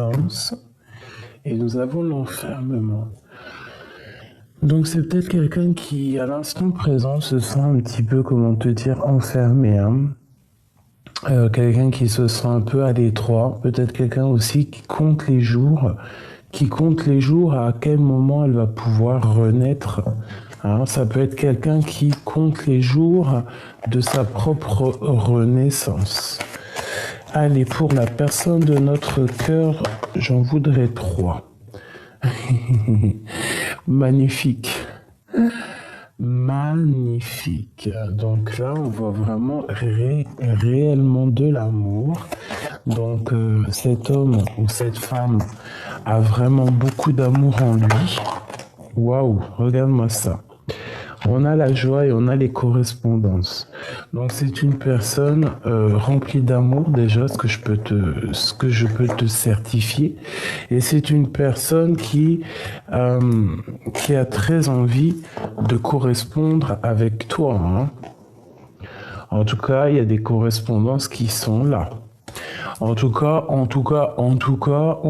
naissance et nous avons l'enfermement. Donc c'est peut-être quelqu'un qui, à l'instant présent, se sent un petit peu, comment te dire, enfermé, hein. Quelqu'un qui se sent un peu à l'étroit, peut-être quelqu'un aussi qui compte les jours, à quel moment elle va pouvoir renaître. Hein, ça peut être quelqu'un qui compte les jours de sa propre renaissance. Allez, pour la personne de notre cœur, j'en voudrais 3. Magnifique. Magnifique. Donc là, on voit vraiment réellement de l'amour. Donc cet homme ou cette femme a vraiment beaucoup d'amour en lui. Waouh, regarde-moi ça. On a la joie et on a les correspondances. Donc c'est une personne remplie d'amour déjà, ce que je peux te certifier. Et c'est une personne qui a très envie de correspondre avec toi, hein. En tout cas, il y a des correspondances qui sont là. En tout cas, on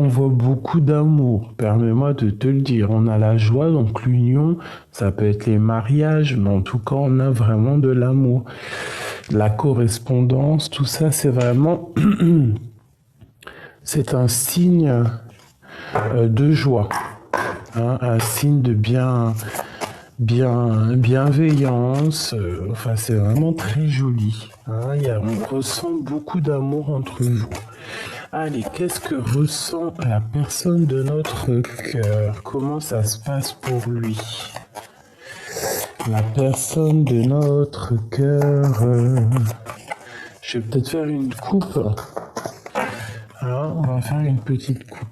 voit beaucoup d'amour. Permets-moi de te le dire. On a la joie, donc l'union, ça peut être les mariages, mais en tout cas, on a vraiment de l'amour. La correspondance, tout ça, c'est vraiment, c'est un signe de joie, hein, un signe de bienveillance. Enfin, c'est vraiment très joli. Hein, on ressent beaucoup d'amour entre vous. Allez, qu'est-ce que ressent la personne de notre cœur? Comment ça se passe pour lui? La personne de notre cœur. Je vais peut-être faire une coupe. Alors, on va faire une petite coupe.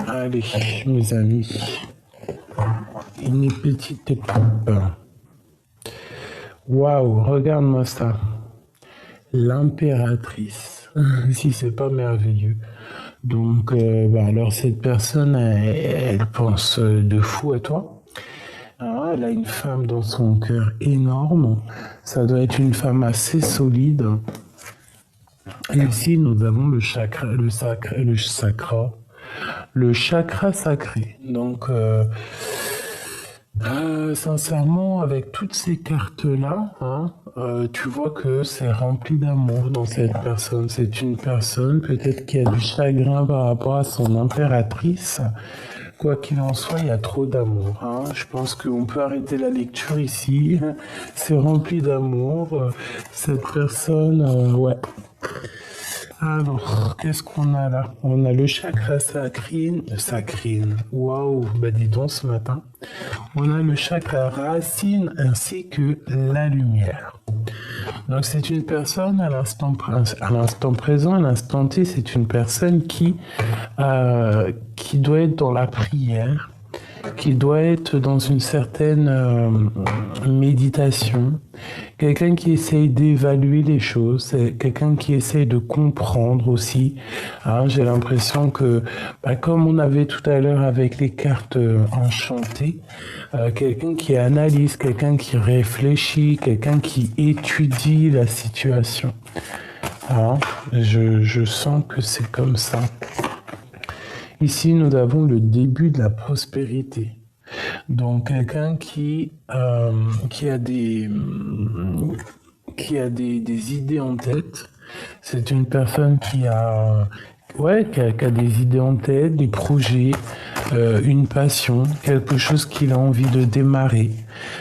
Allez, mes amis, une petite coupe. Waouh, regarde-moi ça. L'impératrice. Si c'est pas merveilleux. Donc, alors cette personne, elle pense de fou à toi. Alors, elle a une femme dans son cœur énorme. Ça doit être une femme assez solide. Et ici, nous avons le chakra sacré. Donc, sincèrement, avec toutes ces cartes-là, hein, tu vois que c'est rempli d'amour dans cette personne. C'est une personne peut-être qui a du chagrin par rapport à son impératrice. Quoi qu'il en soit, il y a trop d'amour, hein. Je pense qu'on peut arrêter la lecture ici. C'est rempli d'amour. Cette personne, ouais. Alors, qu'est-ce qu'on a là? On a le chakra sacrine. Waouh, bah dis donc ce matin. On a le chakra racine ainsi que la lumière. Donc c'est une personne à l'instant présent, à l'instant T, c'est une personne qui doit être dans la prière, qui doit être dans une certaine méditation, quelqu'un qui essaye d'évaluer les choses, c'est quelqu'un qui essaye de comprendre aussi. Hein, j'ai l'impression que, comme on avait tout à l'heure avec les cartes enchantées, quelqu'un qui analyse, quelqu'un qui réfléchit, quelqu'un qui étudie la situation. Hein, je sens que c'est comme ça. Ici, nous avons le début de la prospérité. Donc, quelqu'un qui a des idées en tête. C'est une personne qui a des idées en tête, des projets, une passion, quelque chose qu'il a envie de démarrer.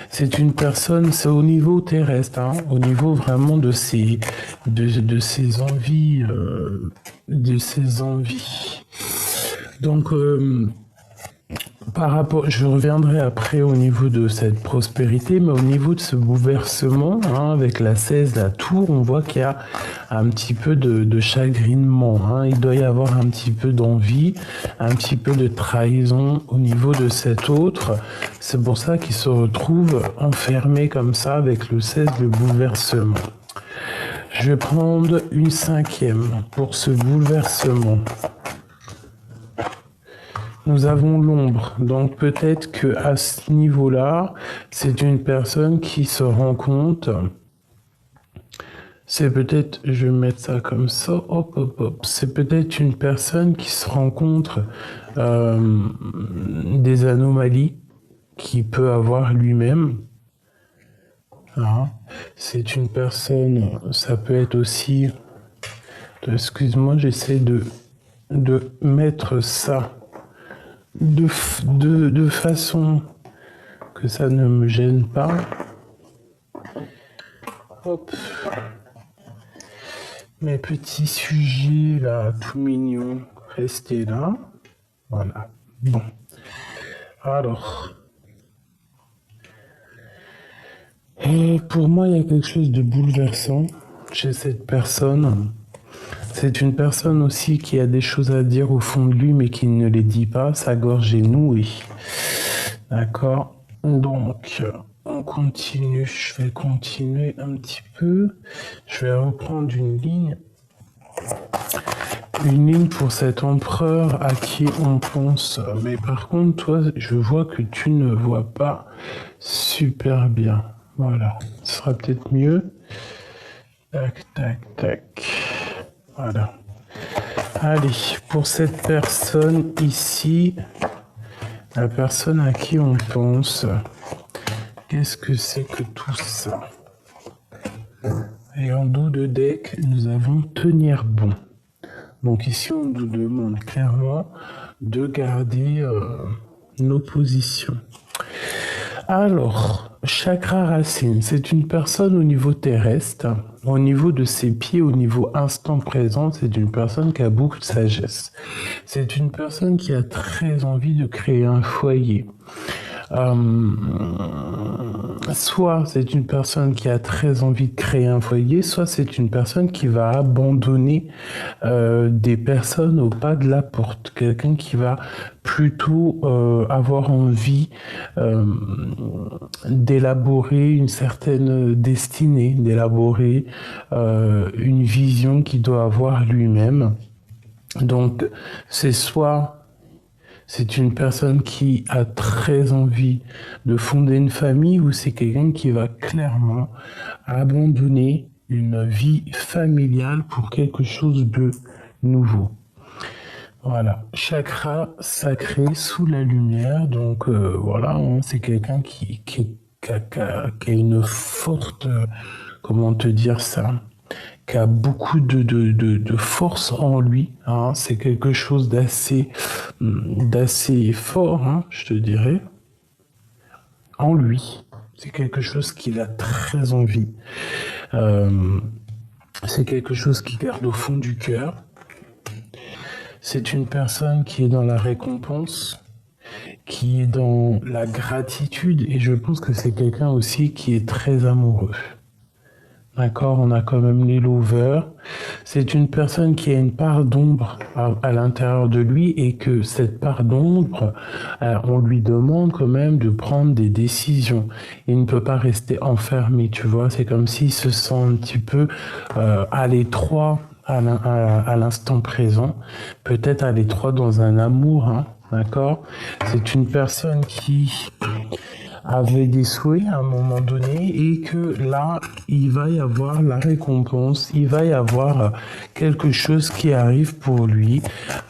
C'est une personne, c'est au niveau terrestre, hein, au niveau vraiment de ses envies, Donc, Par rapport, je reviendrai après au niveau de cette prospérité, mais au niveau de ce bouleversement, hein, avec la 16, la tour, on voit qu'il y a un petit peu de chagrinement, hein. Il doit y avoir un petit peu d'envie, un petit peu de trahison au niveau de cet autre. C'est pour ça qu'il se retrouve enfermé comme ça avec le 16, le bouleversement. Je vais prendre une 5e pour ce bouleversement. Nous avons l'ombre, donc peut-être que à ce niveau-là, c'est une personne qui se rend compte. C'est peut-être, je vais mettre ça comme ça, hop, hop, hop. C'est peut-être une personne qui se rend compte des anomalies qu'il peut avoir lui-même. Hein. C'est une personne, ça peut être aussi. Excuse-moi, j'essaie de mettre ça. De façon que ça ne me gêne pas. Hop. Mes petits sujets là, tout mignons, restez là. Voilà. Bon. Alors. Et pour moi, il y a quelque chose de bouleversant chez cette personne. C'est une personne aussi qui a des choses à dire au fond de lui, mais qui ne les dit pas. Sa gorge est nouée. D'accord? Donc, on continue. Je vais continuer un petit peu. Je vais reprendre une ligne. Une ligne pour cet empereur à qui on pense. Mais par contre, toi, je vois que tu ne vois pas super bien. Voilà. Ce sera peut-être mieux. Tac, tac, tac. Voilà. Allez, pour cette personne ici, la personne à qui on pense, qu'est-ce que c'est que tout ça? Et en dos de deck, nous avons tenir bon. Donc ici, on nous demande clairement de garder nos positions. Alors, chakra racine, c'est une personne au niveau terrestre, au niveau de ses pieds, au niveau instant présent, c'est une personne qui a beaucoup de sagesse. C'est une personne qui a très envie de créer un foyer. Soit c'est une personne qui a très envie de créer un foyer, soit c'est une personne qui va abandonner des personnes au pas de la porte. Quelqu'un qui va plutôt avoir envie d'élaborer une certaine destinée, d'élaborer une vision qu'il doit avoir lui-même. Donc c'est soit c'est une personne qui a très envie de fonder une famille ou c'est quelqu'un qui va clairement abandonner une vie familiale pour quelque chose de nouveau. Voilà, chakra sacré sous la lumière, donc voilà, hein, c'est quelqu'un qui a une forte, comment te dire ça, qui a beaucoup de force en lui, hein. C'est quelque chose d'assez fort, hein, je te dirais, en lui. C'est quelque chose qu'il a très envie. C'est quelque chose qu'il garde au fond du cœur. C'est une personne qui est dans la récompense, qui est dans la gratitude, et je pense que c'est quelqu'un aussi qui est très amoureux. D'accord, on a quand même les lovers. C'est une personne qui a une part d'ombre à l'intérieur de lui et que cette part d'ombre, on lui demande quand même de prendre des décisions. Il ne peut pas rester enfermé, tu vois. C'est comme s'il se sent un petit peu à l'étroit à l'instant présent. Peut-être à l'étroit dans un amour, hein, d'accord. C'est une personne qui avait des souhaits à un moment donné et que là, il va y avoir la récompense, il va y avoir quelque chose qui arrive pour lui,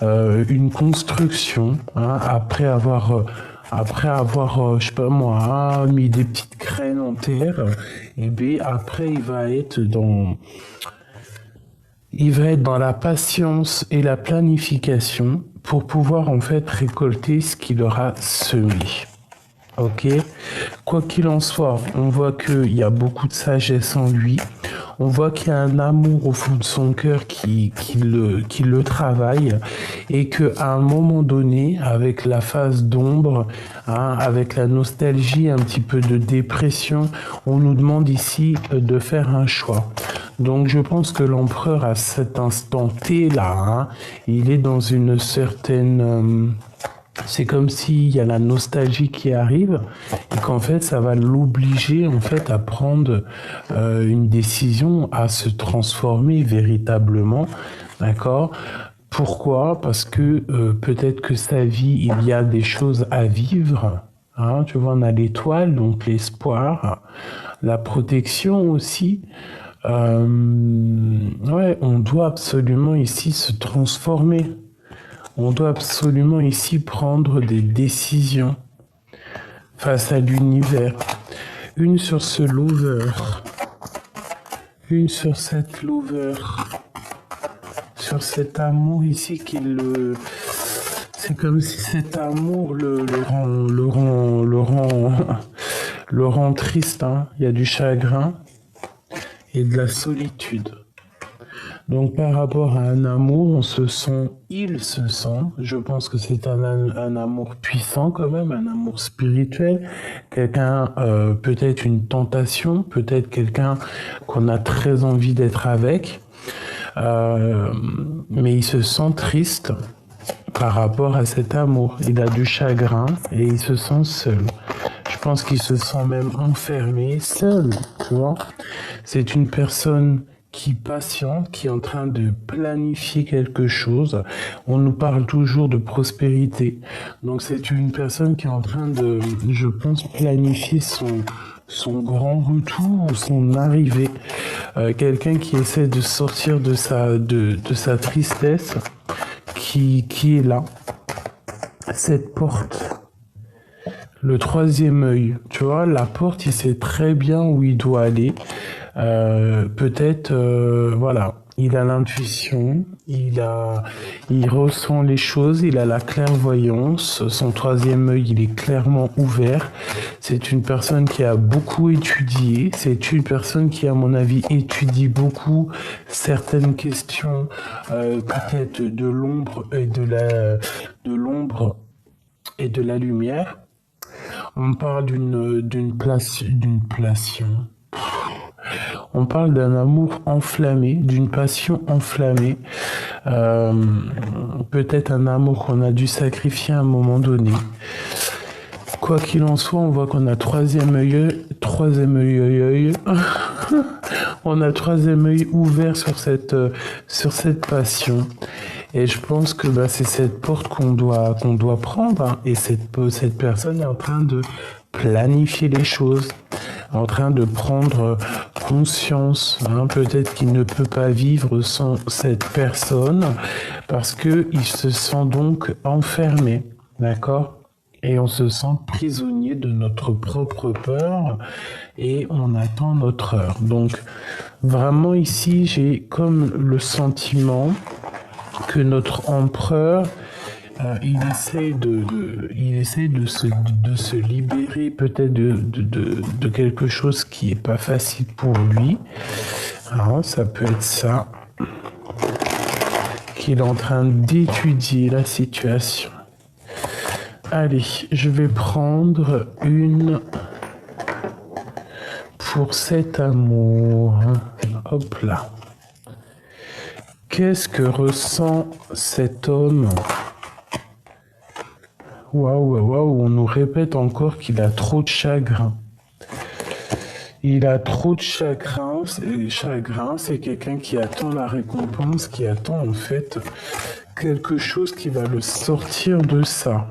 une construction, hein, après avoir, je sais pas moi, mis des petites graines en terre, et bien après il va être dans la patience et la planification pour pouvoir en fait récolter ce qu'il aura semé. Ok. Quoi qu'il en soit, on voit qu'il y a beaucoup de sagesse en lui. On voit qu'il y a un amour au fond de son cœur qui le travaille et qu'à un moment donné, avec la phase d'ombre, hein, avec la nostalgie, un petit peu de dépression, on nous demande ici de faire un choix. Donc je pense que l'empereur à cet instant T là, hein, il est dans une certaine... c'est comme s'il y a la nostalgie qui arrive et qu'en fait ça va l'obliger en fait à prendre une décision, à se transformer véritablement, d'accord? Pourquoi? Parce que peut-être que sa vie, il y a des choses à vivre. Hein, tu vois, on a l'étoile, donc l'espoir, la protection aussi. Ouais, on doit absolument ici se transformer. On doit absolument ici prendre des décisions face à l'univers. Une sur ce lover. Une sur cette lover. Sur cet amour ici qui le... C'est comme si cet amour le rend triste. Hein. Il y a du chagrin et de la solitude. Donc par rapport à un amour, il se sent, je pense que c'est un amour puissant quand même, un amour spirituel, quelqu'un, peut-être une tentation, peut-être quelqu'un qu'on a très envie d'être avec, mais il se sent triste par rapport à cet amour. Il a du chagrin et il se sent seul. Je pense qu'il se sent même enfermé, seul, tu vois. C'est une personne qui patiente, qui est en train de planifier quelque chose. On nous parle toujours de prospérité. Donc c'est une personne qui est en train de, je pense, planifier son grand retour ou son arrivée. Quelqu'un qui essaie de sortir de sa tristesse, qui est là. Cette porte. Le troisième œil, tu vois, la porte, il sait très bien où il doit aller. Peut-être, voilà, il a l'intuition, il ressent les choses, il a la clairvoyance. Son troisième œil, il est clairement ouvert. C'est une personne qui a beaucoup étudié. C'est une personne qui, à mon avis, étudie beaucoup certaines questions, peut-être de l'ombre et de l'ombre et de la lumière. On parle d'une passion. On parle d'un amour enflammé, d'une passion enflammée. Peut-être un amour qu'on a dû sacrifier à un moment donné. Quoi qu'il en soit, on voit qu'on a troisième œil. On a troisième œil ouvert sur cette passion. Et je pense que c'est cette porte qu'on doit prendre. Hein. Et cette personne est en train de planifier les choses, en train de prendre conscience. Hein. Peut-être qu'il ne peut pas vivre sans cette personne parce qu'il se sent donc enfermé. D'accord ? Et on se sent prisonnier de notre propre peur et on attend notre heure. Donc vraiment ici, j'ai comme le sentiment que notre empereur, il essaie de se libérer peut-être de quelque chose qui est pas facile pour lui. Alors, ça peut être ça, qu'il est en train d'étudier la situation. Allez, je vais prendre une pour cet amour. Hop là. Qu'est-ce que ressent cet homme? Waouh, on nous répète encore qu'il a trop de chagrin. Il a trop de chagrin. Chagrin, c'est quelqu'un qui attend la récompense, qui attend en fait quelque chose qui va le sortir de ça.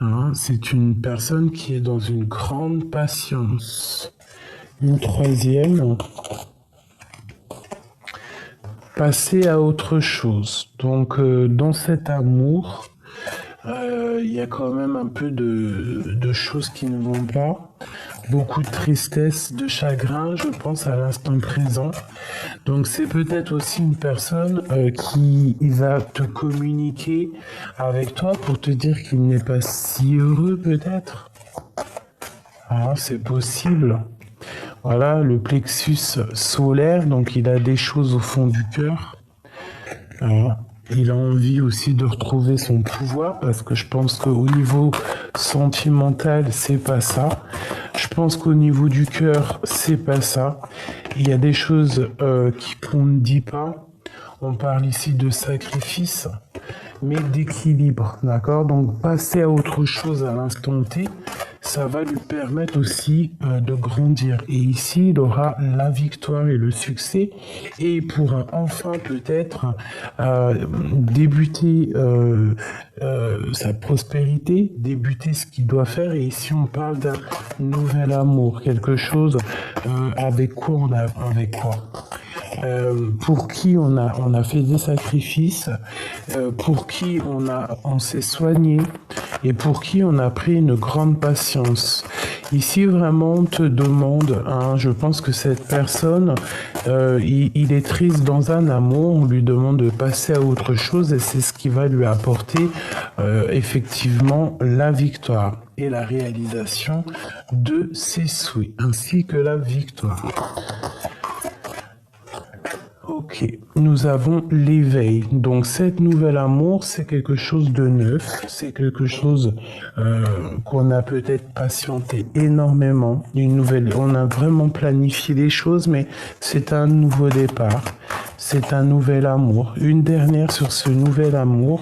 Hein, c'est une personne qui est dans une grande patience. Une troisième, passer à autre chose. Donc, dans cet amour, il y a quand même un peu de choses qui ne vont pas. Beaucoup de tristesse, de chagrin, je pense, à l'instant présent. Donc c'est peut-être aussi une personne qui va te communiquer avec toi pour te dire qu'il n'est pas si heureux peut-être. hein, c'est possible. Voilà, le plexus solaire, donc il a des choses au fond du cœur. Il a envie aussi de retrouver son pouvoir parce que je pense qu'au niveau sentimental, c'est pas ça. Je pense qu'au niveau du cœur, c'est pas ça. Il y a des choses qu'on ne dit pas. On parle ici de sacrifice, mais d'équilibre, d'accord? Donc passer à autre chose à l'instant T, ça va lui permettre aussi de grandir. Et ici, il aura la victoire et le succès et il pourra enfin peut-être débuter sa prospérité, débuter ce qu'il doit faire. Et ici, on parle d'un nouvel amour, quelque chose avec quoi avec quoi pour qui on a fait des sacrifices, pour qui on s'est soigné et pour qui on a pris une grande patience. Ici vraiment on te demande, hein, je pense que cette personne, il est triste dans un amour, on lui demande de passer à autre chose et c'est ce qui va lui apporter effectivement la victoire et la réalisation de ses souhaits, ainsi que la victoire. Ok, nous avons l'éveil. Donc cet nouvel amour, c'est quelque chose de neuf, c'est quelque chose qu'on a peut-être patienté énormément. On a vraiment planifié les choses, mais c'est un nouveau départ, c'est un nouvel amour. Une dernière sur ce nouvel amour.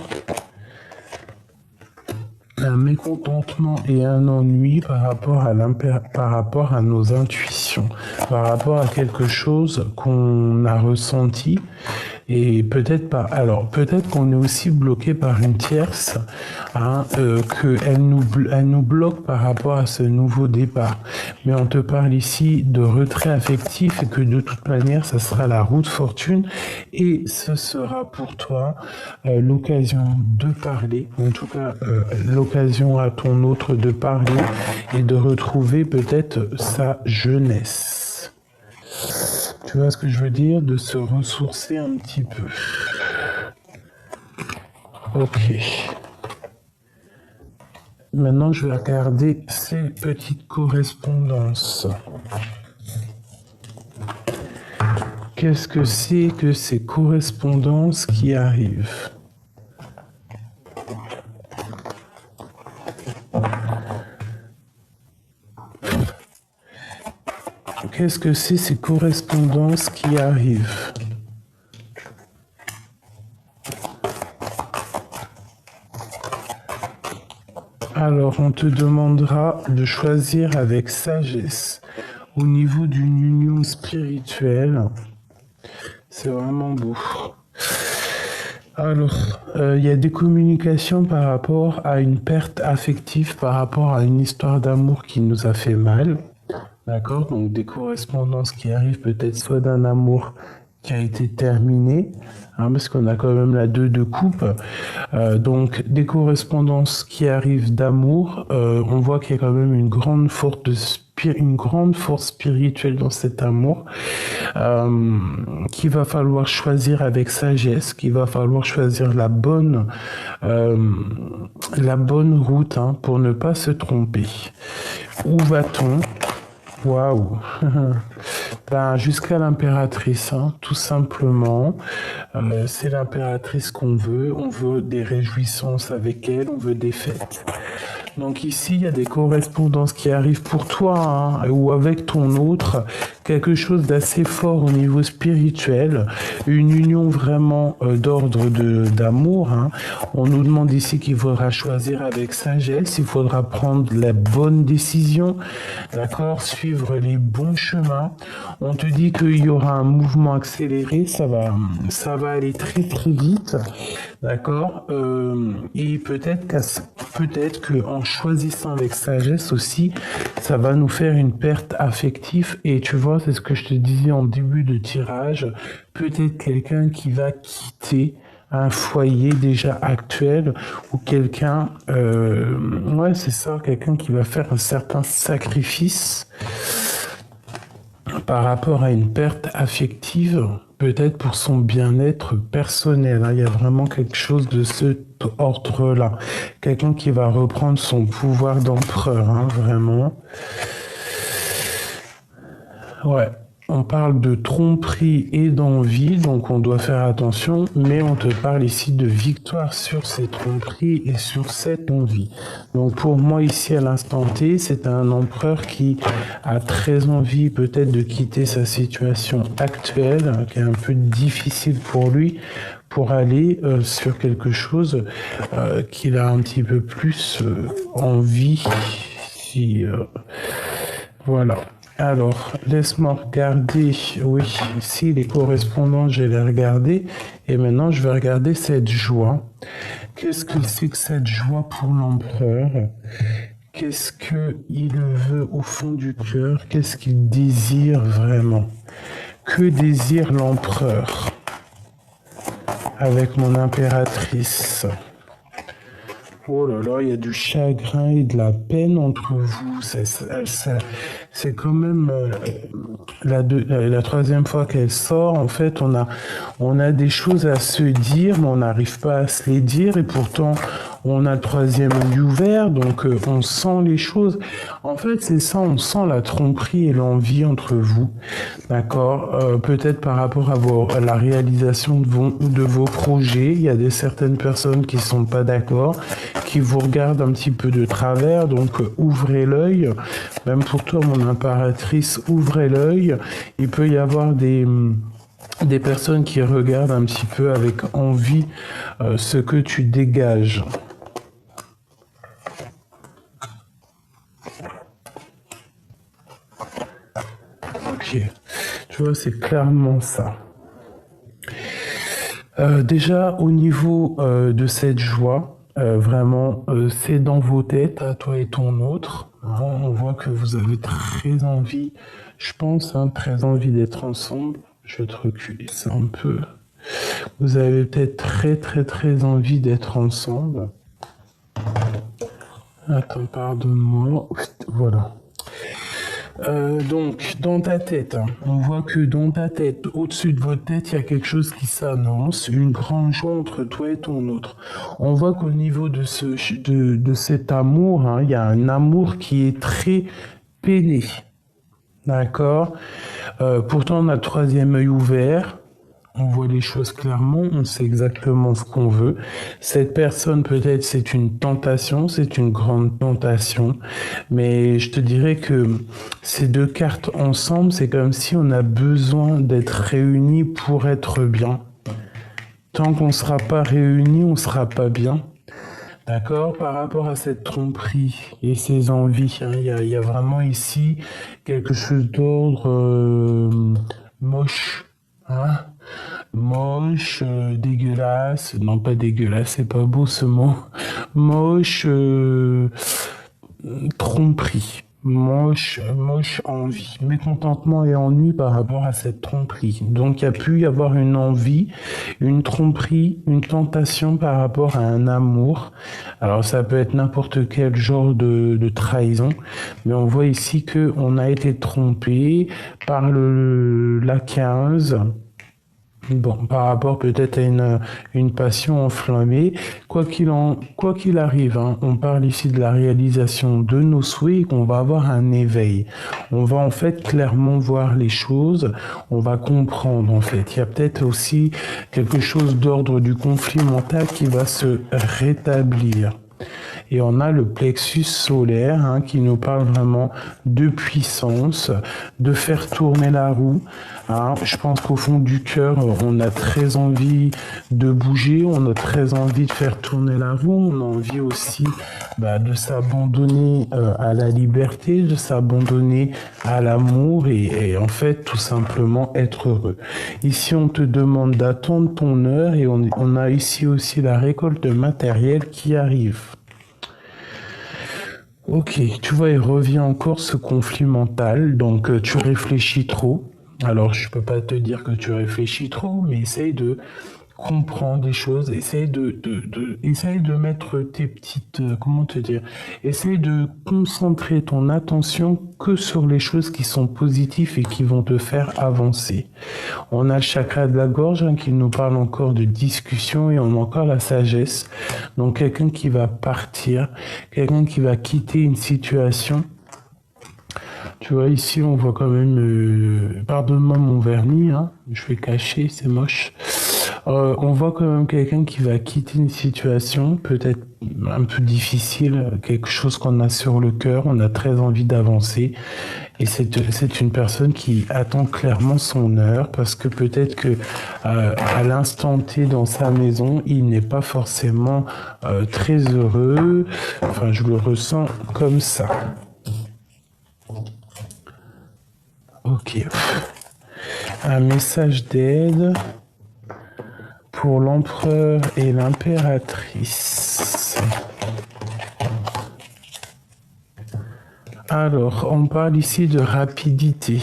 Un mécontentement et un ennui par rapport à nos intuitions, par rapport à quelque chose qu'on a ressenti et peut-être pas. Alors peut-être qu'on est aussi bloqué par une tierce, hein, qu'elle nous bloque par rapport à ce nouveau départ. Mais on te parle ici de retrait affectif et que de toute manière, ça sera la route fortune et ce sera pour toi l'occasion de parler, en tout cas l'occasion à ton autre de parler et de retrouver peut-être sa jeunesse. Tu vois ce que je veux dire? De se ressourcer un petit peu. Ok. Maintenant, je vais regarder ces petites correspondances. Qu'est-ce que c'est que ces correspondances qui arrivent? Qu'est-ce que c'est ces correspondances qui arrivent? Alors, on te demandera de choisir avec sagesse au niveau d'une union spirituelle. C'est vraiment beau. Alors, il y a des communications par rapport à une perte affective, par rapport à une histoire d'amour qui nous a fait mal. D'accord? Donc des correspondances qui arrivent peut-être soit d'un amour qui a été terminé, hein, parce qu'on a quand même la 2 de coupe. Donc des correspondances qui arrivent d'amour, on voit qu'il y a quand même une grande force spirituelle dans cet amour, qu'il va falloir choisir avec sagesse, qu'il va falloir choisir la bonne route, hein, pour ne pas se tromper. Où va-t-on? Waouh. Ben, jusqu'à l'impératrice, hein, tout simplement. C'est l'impératrice qu'on veut. On veut des réjouissances avec elle, on veut des fêtes. Donc ici, il y a des correspondances qui arrivent pour toi, hein, ou avec ton autre, quelque chose d'assez fort au niveau spirituel, une union vraiment d'ordre d'amour. Hein. On nous demande ici qu'il faudra choisir avec sagesse, il faudra prendre la bonne décision, d'accord, suivre les bons chemins. On te dit qu'il y aura un mouvement accéléré, ça va aller très très vite, d'accord, et peut-être que en choisissant avec sagesse aussi, ça va nous faire une perte affective. Et tu vois, c'est ce que je te disais en début de tirage, peut-être quelqu'un qui va quitter un foyer déjà actuel ou quelqu'un, ouais c'est ça, quelqu'un qui va faire un certain sacrifice par rapport à une perte affective, peut-être pour son bien-être personnel. Hein. Il y a vraiment quelque chose de cet ordre-là. Quelqu'un qui va reprendre son pouvoir d'empereur, hein, vraiment. Ouais, on parle de tromperie et d'envie, donc on doit faire attention, mais on te parle ici de victoire sur ces tromperies et sur cette envie. Donc pour moi ici à l'instant T, c'est un empereur qui a très envie peut-être de quitter sa situation actuelle, hein, qui est un peu difficile pour lui, pour aller sur quelque chose qu'il a un petit peu plus envie. Si, voilà. Alors, laisse-moi regarder. Oui, ici, les correspondants, je les regarder. Et maintenant, je vais regarder cette joie. Qu'est-ce que c'est que cette joie pour l'empereur? Qu'est-ce qu'il veut au fond du cœur? Qu'est-ce qu'il désire vraiment? Que désire l'empereur avec mon impératrice? Oh là là, il y a du chagrin et de la peine entre vous. C'est quand même la troisième fois qu'elle sort. En fait, on a des choses à se dire, mais on n'arrive pas à se les dire. Et pourtant, on a le troisième œil ouvert, donc on sent les choses. En fait, c'est ça, on sent la tromperie et l'envie entre vous. D'accord. Peut-être par rapport à la réalisation de vos projets, il y a certaines personnes qui sont pas d'accord, qui vous regardent un petit peu de travers, donc ouvrez l'œil. Même pour toi, mon impératrice, ouvrez l'œil. Il peut y avoir des personnes qui regardent un petit peu avec envie ce que tu dégages. Ok, tu vois, c'est clairement ça. Déjà, au niveau de cette joie, vraiment, c'est dans vos têtes, à toi et ton autre. Hein, on voit que vous avez très envie, je pense, hein, très envie d'être ensemble. Je vais te reculer ça un peu. Vous avez peut-être très envie d'être ensemble. Attends, pardonne-moi. Voilà. Donc, dans ta tête, hein, on voit que dans ta tête, au-dessus de votre tête, il y a quelque chose qui s'annonce, une grande joie entre toi et ton autre. On voit qu'au niveau de cet amour, hein, il y a un amour qui est très peiné. D'accord. Pourtant, on a le troisième œil ouvert. On voit les choses clairement, on sait exactement ce qu'on veut. Cette personne, peut-être, c'est une tentation, c'est une grande tentation. Mais je te dirais que ces deux cartes ensemble, c'est comme si on a besoin d'être réunis pour être bien. Tant qu'on ne sera pas réunis, on ne sera pas bien. D'accord, par rapport à cette tromperie et ces envies, hein, il y a vraiment ici quelque chose d'ordre moche, hein, moche, dégueulasse, non pas dégueulasse, c'est pas beau ce mot, moche, tromperie. Moche envie, mécontentement et ennui par rapport à cette tromperie. Donc il y a pu y avoir une envie, une tromperie, une tentation par rapport à un amour. Alors ça peut être n'importe quel genre de trahison, mais on voit ici que on a été trompé par la 15. Bon, par rapport peut-être à une passion enflammée, quoi qu'il arrive, hein, on parle ici de la réalisation de nos souhaits et qu'on va avoir un éveil. On va en fait clairement voir les choses, on va comprendre en fait. Il y a peut-être aussi quelque chose d'ordre du conflit mental qui va se rétablir. Et on a le plexus solaire hein, qui nous parle vraiment de puissance, de faire tourner la roue. Hein. Je pense qu'au fond du cœur, on a très envie de bouger, on a très envie de faire tourner la roue, on a envie aussi de s'abandonner à la liberté, de s'abandonner à l'amour et en fait tout simplement être heureux. Ici, on te demande d'attendre ton heure et on a ici aussi la récolte matérielle qui arrive. Ok, tu vois, il revient encore ce conflit mental, donc tu réfléchis trop. Alors, je peux pas te dire que tu réfléchis trop, mais essaye de comprendre des choses, essaye de mettre tes petites, comment te dire, essaye de concentrer ton attention que sur les choses qui sont positives et qui vont te faire avancer. On a le chakra de la gorge hein, qui nous parle encore de discussion et on a encore la sagesse. Donc quelqu'un qui va partir, quelqu'un qui va quitter une situation Tu vois, ici, on voit quand même... pardonne-moi mon vernis, hein, je vais cacher, c'est moche. On voit quand même quelqu'un qui va quitter une situation peut-être un peu difficile, quelque chose qu'on a sur le cœur, on a très envie d'avancer. Et c'est une personne qui attend clairement son heure parce que peut-être que à l'instant T dans sa maison, il n'est pas forcément très heureux. Enfin, je le ressens comme ça. Ok. Un message d'aide pour l'empereur et l'impératrice. Alors, on parle ici de rapidité.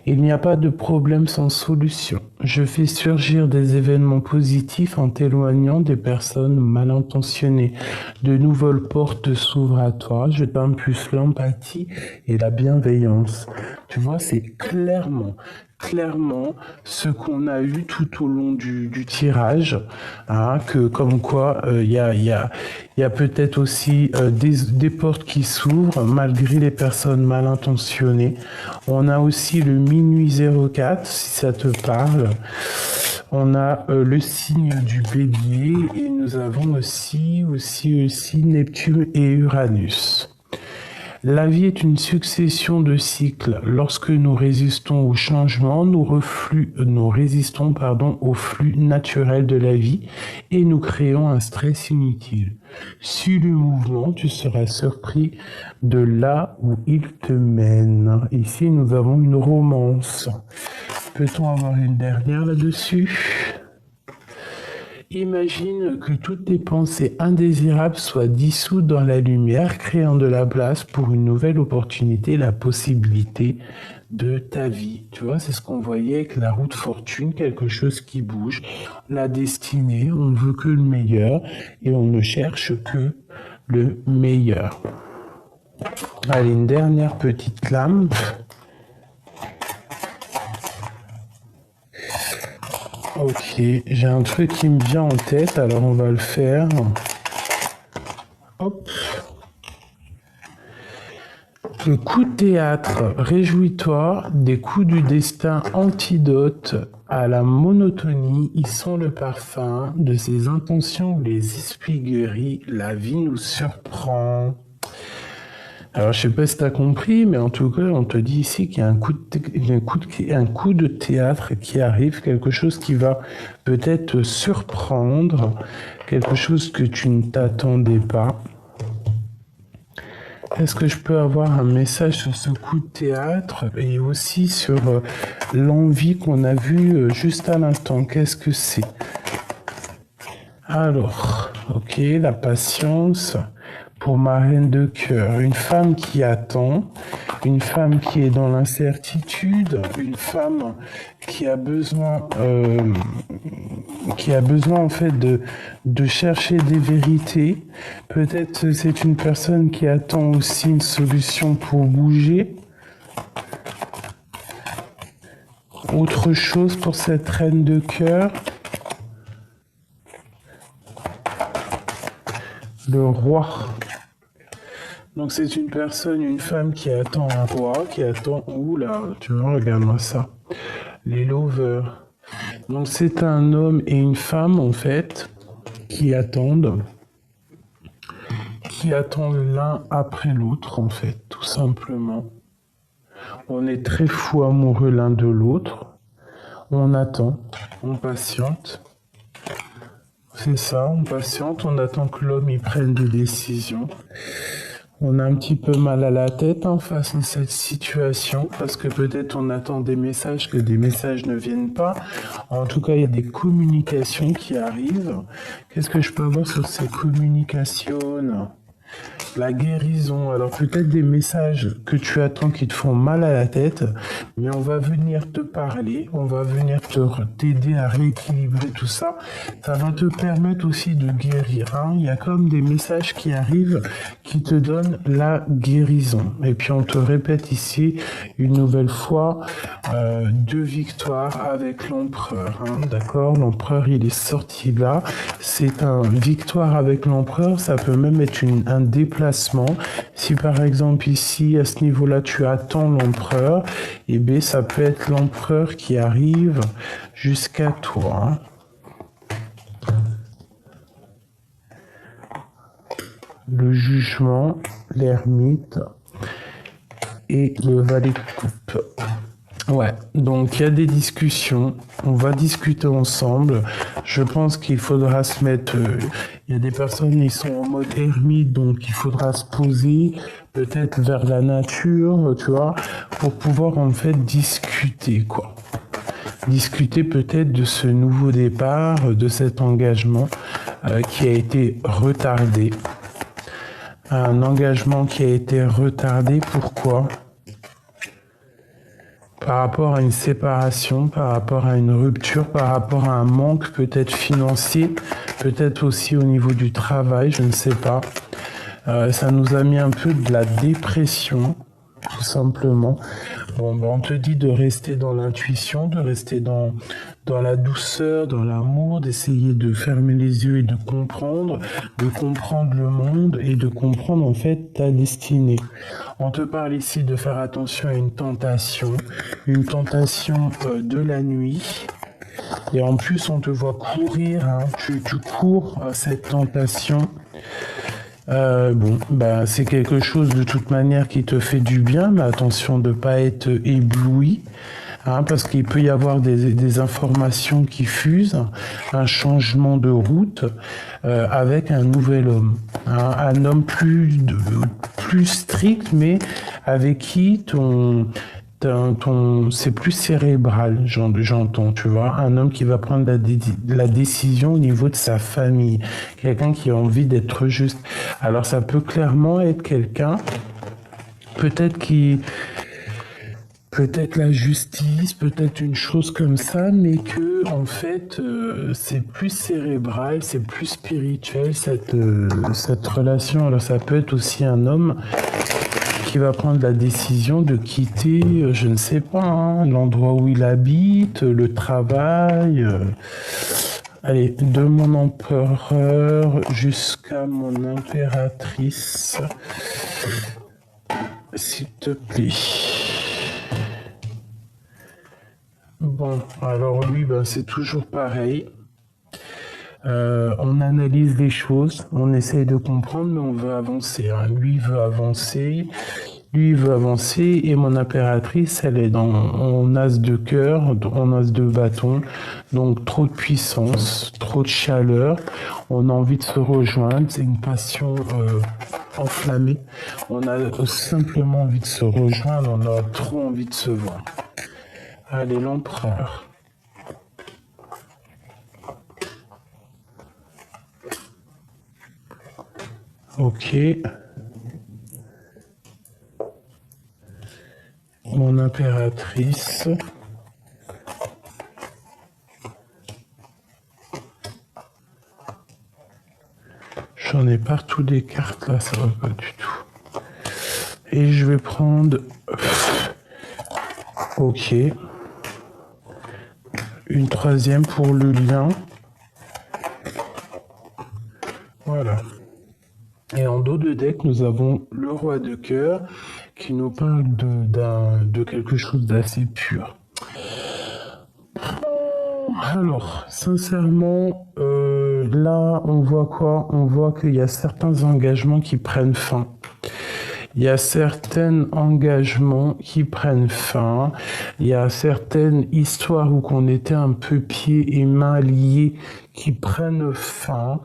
Il n'y a pas de problème sans solution. Je fais surgir des événements positifs en t'éloignant des personnes mal intentionnées. De nouvelles portes s'ouvrent à toi. Je t'impulse l'empathie et la bienveillance. Tu vois, c'est clairement ce qu'on a eu tout au long du tirage, hein, que comme quoi il y a peut-être aussi des portes qui s'ouvrent malgré les personnes mal intentionnées. On a aussi le minuit 04, si ça te parle. On a le signe du bélier et nous avons aussi Neptune et Uranus. La vie est une succession de cycles. Lorsque nous résistons au changement, nous résistons au flux naturel de la vie et nous créons un stress inutile. Suis le mouvement, tu seras surpris de là où il te mène. Ici, nous avons une romance. Peut-on avoir une dernière là-dessus ? Imagine que toutes tes pensées indésirables soient dissoutes dans la lumière, créant de la place pour une nouvelle opportunité, la possibilité de ta vie. Tu vois, c'est ce qu'on voyait avec la roue de fortune, quelque chose qui bouge. La destinée, on ne veut que le meilleur et on ne cherche que le meilleur. Allez, une dernière petite lampe. Ok, j'ai un truc qui me vient en tête, alors on va le faire. Hop. Le coup de théâtre, réjouis-toi des coups du destin antidote à la monotonie. Ils sont le parfum de ses intentions ou les espiègleries. La vie nous surprend. Alors, je sais pas si tu as compris, mais en tout cas, on te dit ici qu'il y a un coup de théâtre qui arrive, quelque chose qui va peut-être te surprendre, quelque chose que tu ne t'attendais pas. Est-ce que je peux avoir un message sur ce coup de théâtre et aussi sur l'envie qu'on a vue juste à l'instant? Qu'est-ce que c'est? Alors, ok, la patience. Pour ma reine de cœur, une femme qui attend, une femme qui est dans l'incertitude, une femme qui a besoin en fait de chercher des vérités. Peut-être c'est une personne qui attend aussi une solution pour bouger. Autre chose pour cette reine de cœur. Le roi. Donc c'est une personne, une femme qui attend un roi, qui attend... Oula, tu vois, regarde-moi ça. Les lovers. Donc c'est un homme et une femme, en fait, qui attendent l'un après l'autre, en fait, tout simplement. On est très fou amoureux l'un de l'autre. On attend, on patiente. C'est ça, on patiente, on attend que l'homme y prenne des décisions. On a un petit peu mal à la tête face à cette situation parce que peut-être on attend des messages, que des messages ne viennent pas. En tout cas, il y a des communications qui arrivent. Qu'est-ce que je peux avoir sur ces communications ? La guérison, alors peut-être des messages que tu attends qui te font mal à la tête, mais on va venir te parler, on va venir t'aider à rééquilibrer tout ça. Ça va te permettre aussi de guérir. Hein. Il y a comme des messages qui arrivent qui te donnent la guérison. Et puis on te répète ici une nouvelle fois 2 victoires avec l'empereur. Hein. D'accord, l'empereur il est sorti là. C'est un victoire avec l'empereur, ça peut même être un un déplacement. Si par exemple ici, à ce niveau-là, tu attends l'empereur, et bien ça peut être l'empereur qui arrive jusqu'à toi. Le jugement, l'ermite et le valet de coupe. Ouais, donc il y a des discussions, on va discuter ensemble. Je pense qu'il faudra se mettre... Il y a des personnes qui sont en mode ermite, donc il faudra se poser peut-être vers la nature, tu vois, pour pouvoir en fait discuter, quoi. Discuter peut-être de ce nouveau départ, de cet engagement qui a été retardé. Un engagement qui a été retardé, pourquoi ? Par rapport à une séparation, par rapport à une rupture, par rapport à un manque peut-être financier, peut-être aussi au niveau du travail, je ne sais pas. Ça nous a mis un peu de la dépression, tout simplement. Bon, ben on te dit de rester dans l'intuition, de rester dans la douceur, dans l'amour, d'essayer de fermer les yeux et de comprendre le monde et de comprendre en fait ta destinée. On te parle ici de faire attention à une tentation de la nuit. Et en plus, on te voit courir, hein, tu cours cette tentation. C'est quelque chose de toute manière qui te fait du bien, mais attention de ne pas être ébloui, hein, parce qu'il peut y avoir des informations qui fusent, un changement de route avec un nouvel homme, hein, un homme plus strict, mais avec qui c'est plus cérébral, j'entends, tu vois, un homme qui va prendre la décision au niveau de sa famille, quelqu'un qui a envie d'être juste. Alors ça peut clairement être quelqu'un, peut-être la justice, peut-être une chose comme ça, mais que en fait c'est plus cérébral, c'est plus spirituel cette relation. Alors ça peut être aussi un homme qui va prendre la décision de quitter, je ne sais pas, hein, l'endroit où il habite, le travail. Allez, de mon empereur jusqu'à mon impératrice, s'il te plaît. Bon, alors lui, c'est toujours pareil. On analyse les choses, on essaye de comprendre, mais on veut avancer. Hein. Lui veut avancer, et mon impératrice, elle est en as de cœur, en as de bâton, donc trop de puissance, trop de chaleur. On a envie de se rejoindre, c'est une passion enflammée. On a simplement envie de se rejoindre, on a trop envie de se voir. Allez, l'empereur. Ok. Mon impératrice. J'en ai partout des cartes là, ça va pas du tout. Et je vais prendre... Ok. Une troisième pour le lien. Voilà. Et en dos de deck, nous avons le roi de cœur qui nous parle de quelque chose d'assez pur. Alors, sincèrement, là, on voit quoi ? On voit qu'il y a certains engagements qui prennent fin. Il y a certains engagements qui prennent fin. Il y a certaines histoires où on était un peu pieds et mains liés qui prennent fin.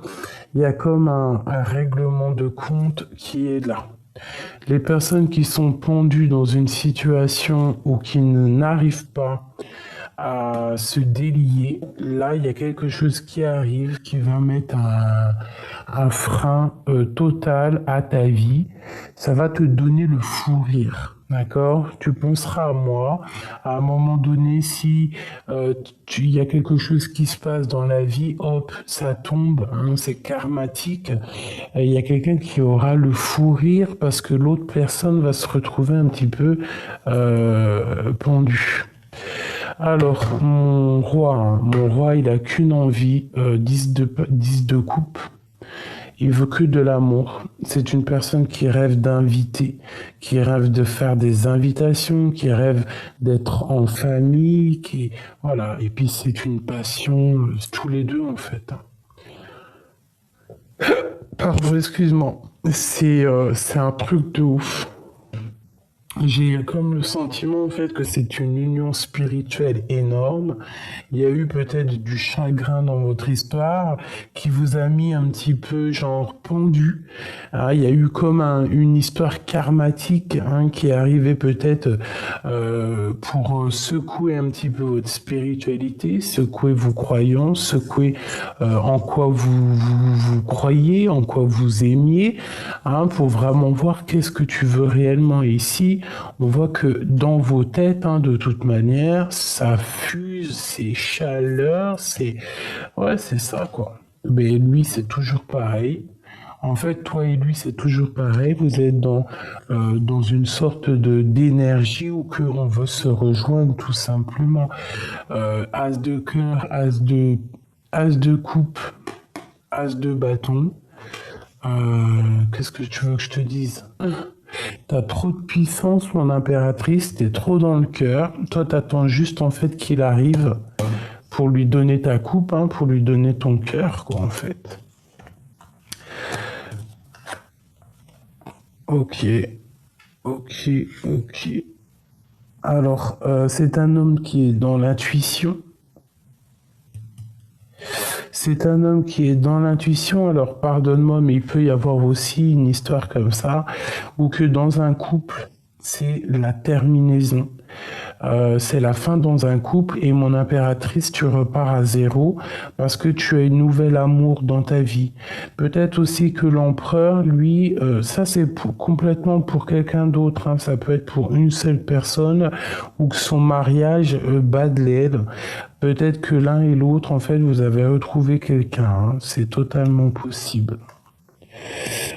Il y a comme un règlement de compte qui est là. Les personnes qui sont pendues dans une situation ou qui n'arrivent pas à se délier, là il y a quelque chose qui arrive qui va mettre un frein total à ta vie. Ça va te donner le fou rire, d'accord ? Tu penseras à moi à un moment donné si il y a quelque chose qui se passe dans la vie, hop, ça tombe, hein, c'est karmatique. Il y a quelqu'un qui aura le fou rire parce que l'autre personne va se retrouver un petit peu pendu. Alors, mon roi, il a qu'une envie, 10 de coupe. Il veut que de l'amour. C'est une personne qui rêve d'inviter, qui rêve de faire des invitations, qui rêve d'être en famille, qui, voilà. Et puis c'est une passion, tous les deux en fait, hein. Pardon, excuse-moi. C'est un truc de ouf. J'ai comme le sentiment en fait que c'est une union spirituelle énorme. Il y a eu peut-être du chagrin dans votre histoire qui vous a mis un petit peu genre pendu. Ah, il y a eu comme une histoire karmatique hein, qui est arrivée peut-être pour secouer un petit peu votre spiritualité, secouer vos croyances, secouer en quoi vous croyez, en quoi vous aimiez, hein, pour vraiment voir qu'est-ce que tu veux réellement. Et ici, on voit que dans vos têtes, hein, de toute manière, ça fuse, c'est chaleur, ouais, c'est ça, quoi. Mais lui, c'est toujours pareil. En fait, toi et lui, c'est toujours pareil. Vous êtes dans une sorte d'énergie où que on veut se rejoindre tout simplement. As de cœur, as de coupe, as de bâton. Qu'est-ce que tu veux que je te dise? T'as trop de puissance, mon impératrice, t'es trop dans le cœur. Toi, t'attends juste en fait qu'il arrive pour lui donner ta coupe, hein, pour lui donner ton cœur, quoi, en fait. Ok, ok, ok. Alors, c'est un homme qui est dans l'intuition. C'est un homme qui est dans l'intuition, alors pardonne-moi, mais il peut y avoir aussi une histoire comme ça, où que dans un couple, c'est la terminaison. C'est la fin dans un couple et mon impératrice, tu repars à zéro parce que tu as une nouvelle amour dans ta vie. Peut-être aussi que l'empereur, lui, ça c'est complètement pour quelqu'un d'autre, hein. Ça peut être pour une seule personne ou que son mariage bat de l'aile. Peut-être que l'un et l'autre, en fait, vous avez retrouvé quelqu'un, hein. C'est totalement possible.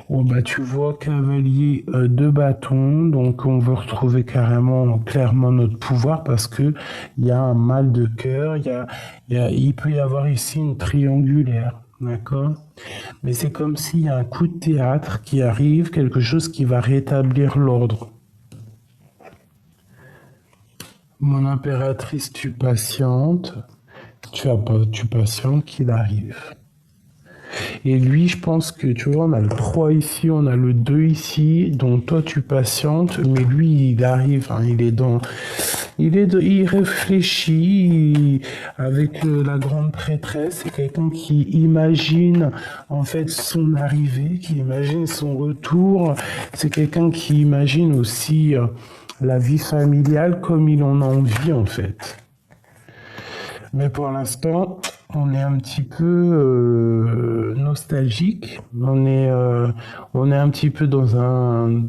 Bon, bah, tu vois, cavalier de bâton, donc on veut retrouver clairement notre pouvoir parce que il y a un mal de cœur, il peut y avoir ici une triangulaire, d'accord? Mais c'est comme s'il y a un coup de théâtre qui arrive, quelque chose qui va rétablir l'ordre. Mon impératrice, tu patientes, tu patientes qu'il arrive. Et lui, je pense que, tu vois, on a le 3 ici, on a le 2 ici, donc toi, tu patientes, mais lui, il arrive, hein, il réfléchit avec la grande prêtresse, c'est quelqu'un qui imagine, en fait, son arrivée, qui imagine son retour, c'est quelqu'un qui imagine aussi la vie familiale comme il en a envie, en fait. Mais pour l'instant, on est un petit peu nostalgique. On est un petit peu dans un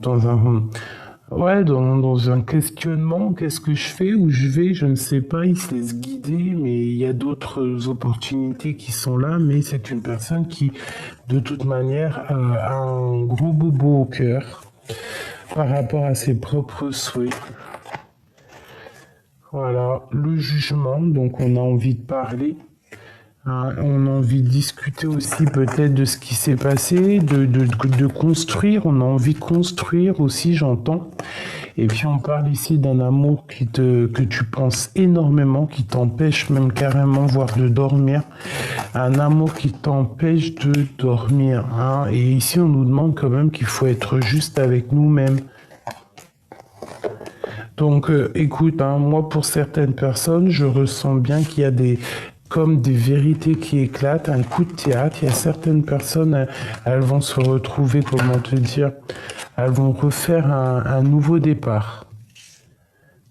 questionnement. Qu'est-ce que je fais? Où je vais? Je ne sais pas. Il se laisse guider, mais il y a d'autres opportunités qui sont là. Mais c'est une personne qui, de toute manière, a un gros bobo au cœur par rapport à ses propres souhaits. Voilà, le jugement, donc on a envie de parler, hein, on a envie de discuter aussi peut-être de ce qui s'est passé, de construire, on a envie de construire aussi, j'entends. Et puis on parle ici d'un amour que tu penses énormément, qui t'empêche même carrément, voire de dormir. Un amour qui t'empêche de dormir, hein. Et ici on nous demande quand même qu'il faut être juste avec nous-mêmes. Donc, écoute, hein, moi, pour certaines personnes, je ressens bien qu'il y a comme des vérités qui éclatent, un coup de théâtre. Il y a certaines personnes, elles vont se retrouver, comment te dire, elles vont refaire un nouveau départ.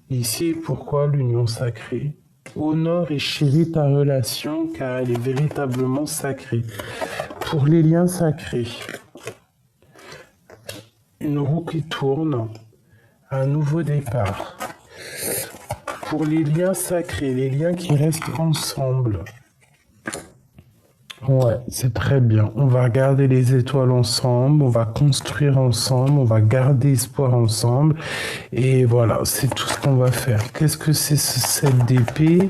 Ici, pourquoi l'union sacrée? Honore et chéris ta relation, car elle est véritablement sacrée. Pour les liens sacrés, une roue qui tourne, un nouveau départ. Pour les liens sacrés, les liens qui restent ensemble. Ouais, c'est très bien. On va regarder les étoiles ensemble, on va construire ensemble, on va garder espoir ensemble. Et voilà, c'est tout ce qu'on va faire. Qu'est-ce que c'est cette d'épée?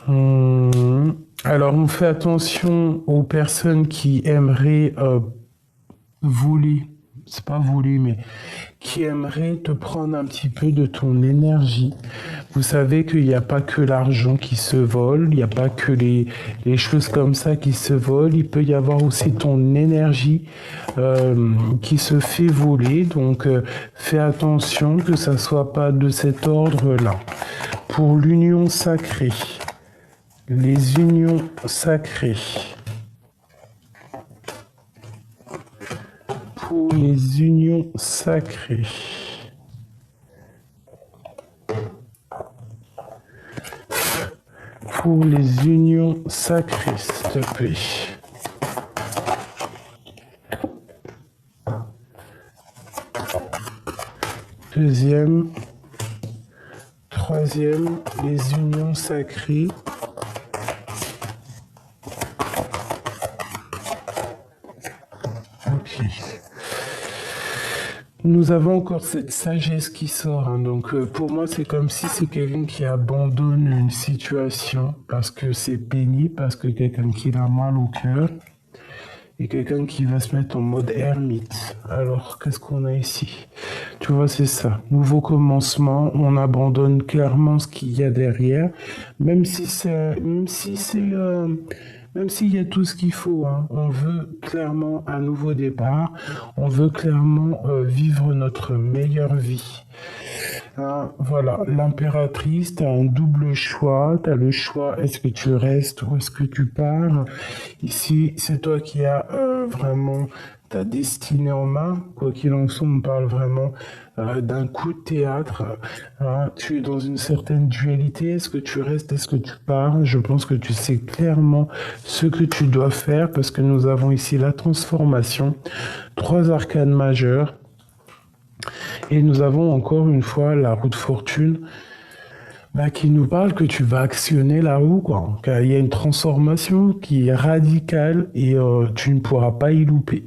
Alors, on fait attention aux personnes qui aimeraient voler, c'est pas voler, mais qui aimeraient te prendre un petit peu de ton énergie. Vous savez qu'il n'y a pas que l'argent qui se vole, il n'y a pas que les choses comme ça qui se volent, il peut y avoir aussi ton énergie qui se fait voler, donc fais attention que ça soit pas de cet ordre-là. Pour l'union sacrée, les unions sacrées. Pour les unions sacrées. Pour les unions sacrées, s'il te plaît. Deuxième, troisième, les unions sacrées. Ok. Nous avons encore cette sagesse qui sort, hein. Donc pour moi c'est comme si c'est quelqu'un qui abandonne une situation parce que c'est pénible, parce que quelqu'un qui a mal au cœur et quelqu'un qui va se mettre en mode ermite. Alors qu'est-ce qu'on a ici? Tu vois, c'est ça. Nouveau commencement, on abandonne clairement ce qu'il y a derrière, même s'il y a tout ce qu'il faut, hein. On veut clairement un nouveau départ, on veut clairement vivre notre meilleure vie. Hein, voilà, l'impératrice, tu as un double choix. Tu as le choix, est-ce que tu restes ou est-ce que tu pars? Ici, c'est toi qui as vraiment ta destinée en main. Quoi qu'il en soit, on parle vraiment d'un coup de théâtre. Hein, tu es dans une certaine dualité. Est-ce que tu restes? Est-ce que tu pars? Je pense que tu sais clairement ce que tu dois faire parce que nous avons ici la transformation. 3 arcanes majeures. Et nous avons encore une fois la roue de fortune qui nous parle que tu vas actionner la roue, quoi. Car il y a une transformation qui est radicale et tu ne pourras pas y louper.